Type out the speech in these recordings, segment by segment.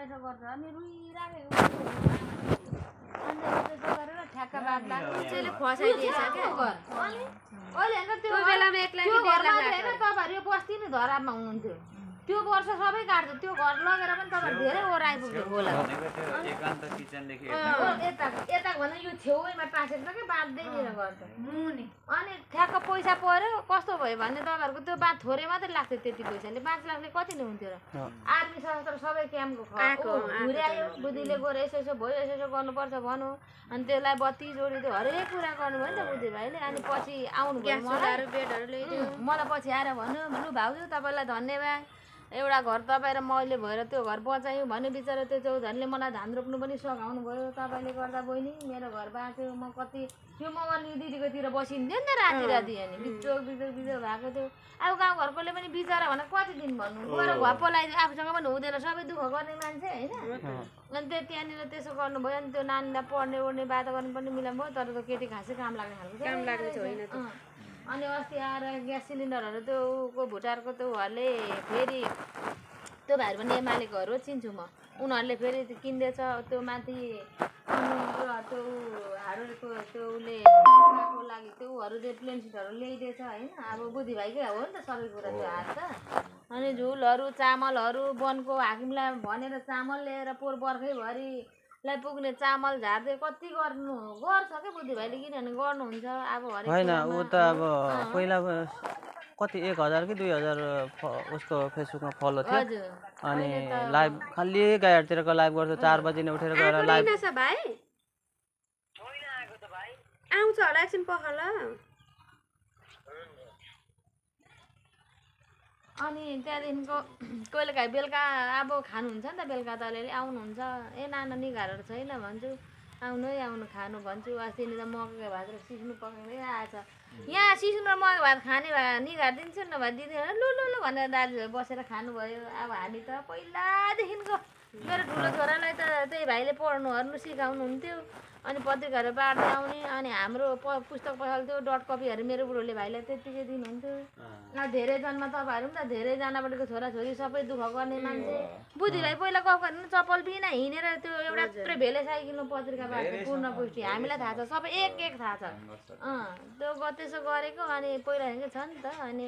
यसो गर्छ अनि रुइराखेको अनि त्यसो गरेर ठ्याक्क बात लाग्छ फसाइदिएछ क्या अनि अहिले हैन त्यो बेलामा एक लाख 1.5 लाख हैन तपाईहरु यो बस्ती नि धरामा हुनुहुन्थ्यो त्यो वर्ष सबै काट्छ त्यो घर लगेर पनि तपाईहरु धेरै ओर आइपुग्यो होला एकान्त किचन देखि यता भन्दा यो छेउैमा टाँसेको छ के बाँध्दै लिएर गर्छ अनि ठ्याक्क पैसा पर्यो कस्तो भयो भने तपाईहरुको त्यो बाँध थोरै मात्रै लाग्थ्यो त्यति पैसाले 5 लाखले कति नै हुन्थ्यो र आर्मी सशस्त्र सबै क्याम्पको घुर्यायो बुद्धिले गएर यसो यसो भयो यसो यसो गर्नुपर्छ भन्नु अनि त्यसलाई बत्ती जोडिदियो हरेक कुरा गर्नुभयो नि त बुद्धि भाइले अनि पछि आउनु भयो मलाई बेडहरु ल्याइदियो मलाई पछि आएर भन्नु लु भाउजू तपाईलाई धन्यवाद एउटा घर तपाईँ र मैले भएर त्यो घर बचायौँ भने बिचरा त्यो चौधरीले मलाई धान रोप्नु पनि सघाउनु भयो तपाईँले गर्दा बहिनी मेरो घर बाँच्यो म कति त्यो मगनी दिदीकोतिर बसिन्थ्यो नि त राति राति अनि बिचोक भएको थियो अब गाउँघरकोले पनि बिचरा भने कति दिन भन्नु गएर घप्प लगाइदियो आफूसँग पनि हुँदैन सबै दुःख गर्ने मान्छे होइन अनि त्यहाँनिर त्यसो गर्नुभयो अनि त्यो नानीलाई पढ्ने ओर्ने वातावरण पनि मिलाउनु भयो तर त्यो केटी खासै काम लाग्ने खालको काम लाग्ने छैन त अनि अस्ति आएर ग्यास सिलिन्डरहरू त्यो को भुटारको त्यो उहाँहरूले फेरि त्यो भाइहरू पनि एमालेकोहरू चिन्छु म उनीहरूले फेरि किन्दैछ त्यो माथि त्यो हाडको त्यो उसले लागि त्यो उहरू चाहिँ प्लेन सिटहरू ल्याइदिएछ होइन अब बुद्धि भाइकै हो नि त सबै कुरा त्यो हात त अनि झुलहरू चामलहरू वनको हाकिमलाई भनेर चामल ल्याएर पोहोर बर्खैभरि लाई पुग्ने चामल झार्दै कति गर्छ के बुद्धि भाइले किनभने गर्नुहुन्छ अब होइन ऊ त अब पहिला कति 1000 कि 2000 उसको फेसबुकमा फलो थियो अनि लाइभ खाली गाडीतिरको लाइभ गर्छ 4 बजे नै उठेर गएर लाइभ भाइ आउँछ होला एकछिन पखल अनि त्यहाँदेखिको कहिलेकाहीँ बेलुका अब खानुहुन्छ नि त बेलुका त अलिअलि आउनुहुन्छ ए नाना निघारहरू छैन भन्छु आउनु है आउनु खानु भन्छु अस्ति त मकैको भात र सिस्नु पकाउँदै आएछ यहाँ सिस्नु र मकैको भात खाने भए निघार दिन्छु न भए दिँदैन लु लु लु भनेर दाजुहरू बसेर खानुभयो अब हामी त पहिलादेखिको मेरो ठुलो छोरालाई त त्यही भाइले पढ्नु हर्नु सिकाउनुहुन्थ्यो अनि पत्रिकाहरू बाँड्दै आउने अनि हाम्रो पुस्तक पसल थियो डट कपीहरू मेरो बुढोले भाइलाई त्यत्तिकै दिनुहुन्थ्यो धेरैजनामा तपाईँहरू पनि त धेरैजनाबाटको छोराछोरी सबै दुःख गर्ने मान्छे बुद्धि भाइ पहिला गएको चप्पल बिना हिँडेर त्यो एउटा थुप्रै भेले साइकलमा पत्रिका बाँड्थ्यो पूर्ण पुष्टि हामीलाई थाहा छ सबै एक एक थाहा छ त्यो त्यसो गरेको अनि पहिलादेखिकै छ नि त अनि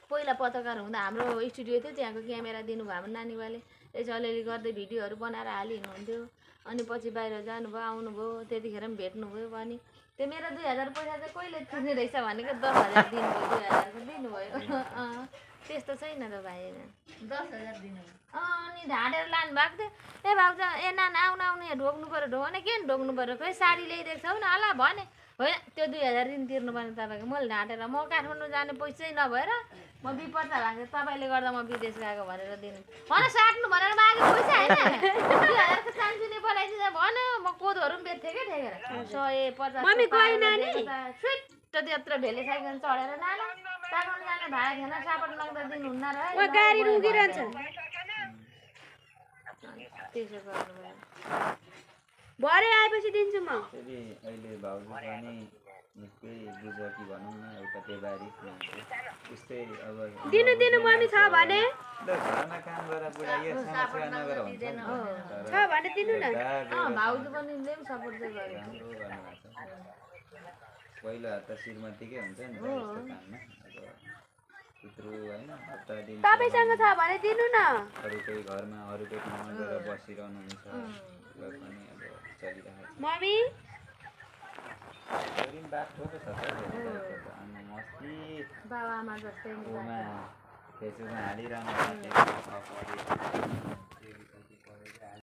पहिला पत्रकार हुँदा हाम्रो स्टुडियो थियो त्यहाँको क्यामेरा दिनुभयो हाम्रो नानीबाले यसो अलिअलि गर्दै भिडियोहरू बनाएर हालिहिँड्नुहुन्थ्यो अनि पछि बाहिर जानुभयो आउनुभयो त्यतिखेर पनि भेट्नुभयो अनि त्यो मेरो 2000 पैसा चाहिँ कहिले तिर्ने रहेछ भनेको 10,000 दिनुभयो 2000को दिनुभयो त्यस्तो छैन त भाइ 10,000 दिनुभयो अनि ढाँडेर लानु भएको थियो ए भाउजू ए नाना आउनु ढोक्नु पऱ्यो ढोक्ने के ढोक्नु पऱ्यो खै साडी ल्याइदिएको छौ न होला भने होइन त्यो 2000 दिन तिर्नु पर्ने तपाईँको मैले ढाँटेर म काठमाडौँ जाने पैसै नभएर म विपत्ता भएको थियो तपाईँले गर्दा म विदेश गएको भनेर दिनु भन साट्नु भनेर मागे पैसा होइन 2000 को चान्चुने बोलाइदिन्छ भन म कोदोहरू पनि बेच्थेँ क्या ठेकेर 150 स्विट त्यत्रो भेले साइकल चढेर नाना काठमाडौँ जाने भाडा थिएन सापट लग्दा दिनुहुन्न र गाडी रुकिरहन्छ त्यसो गर्नुभयो भरे आएपछि दिन्छु म अहिले भाउजू पनि निकै बुझकी भनौँ न एउटा बेबारी त्यस्तै अब दिनु मम्मी छ भने घरमा काम गरेर पुरा यो समस्या नगर हुन्छ छ भने दिनु न भाउजू पनि सपोर्ट चाहिँ गरेको पहिला त श्रीमतीकै हुन्छ नि यस्तो काममा अब त्यत्रो हैन हप्ता दिन तपाईसँग छ भने दिनु न अरूकै घरमा अरूकै ठाउँमा गएर बसिरहनु हुन्छ र पनि अब चलिरहेको छ मम्मी गरिम बात ठोको छ त अनि मस्ती बाबा आमा जस्तै फेसबुकमा हालिरहनु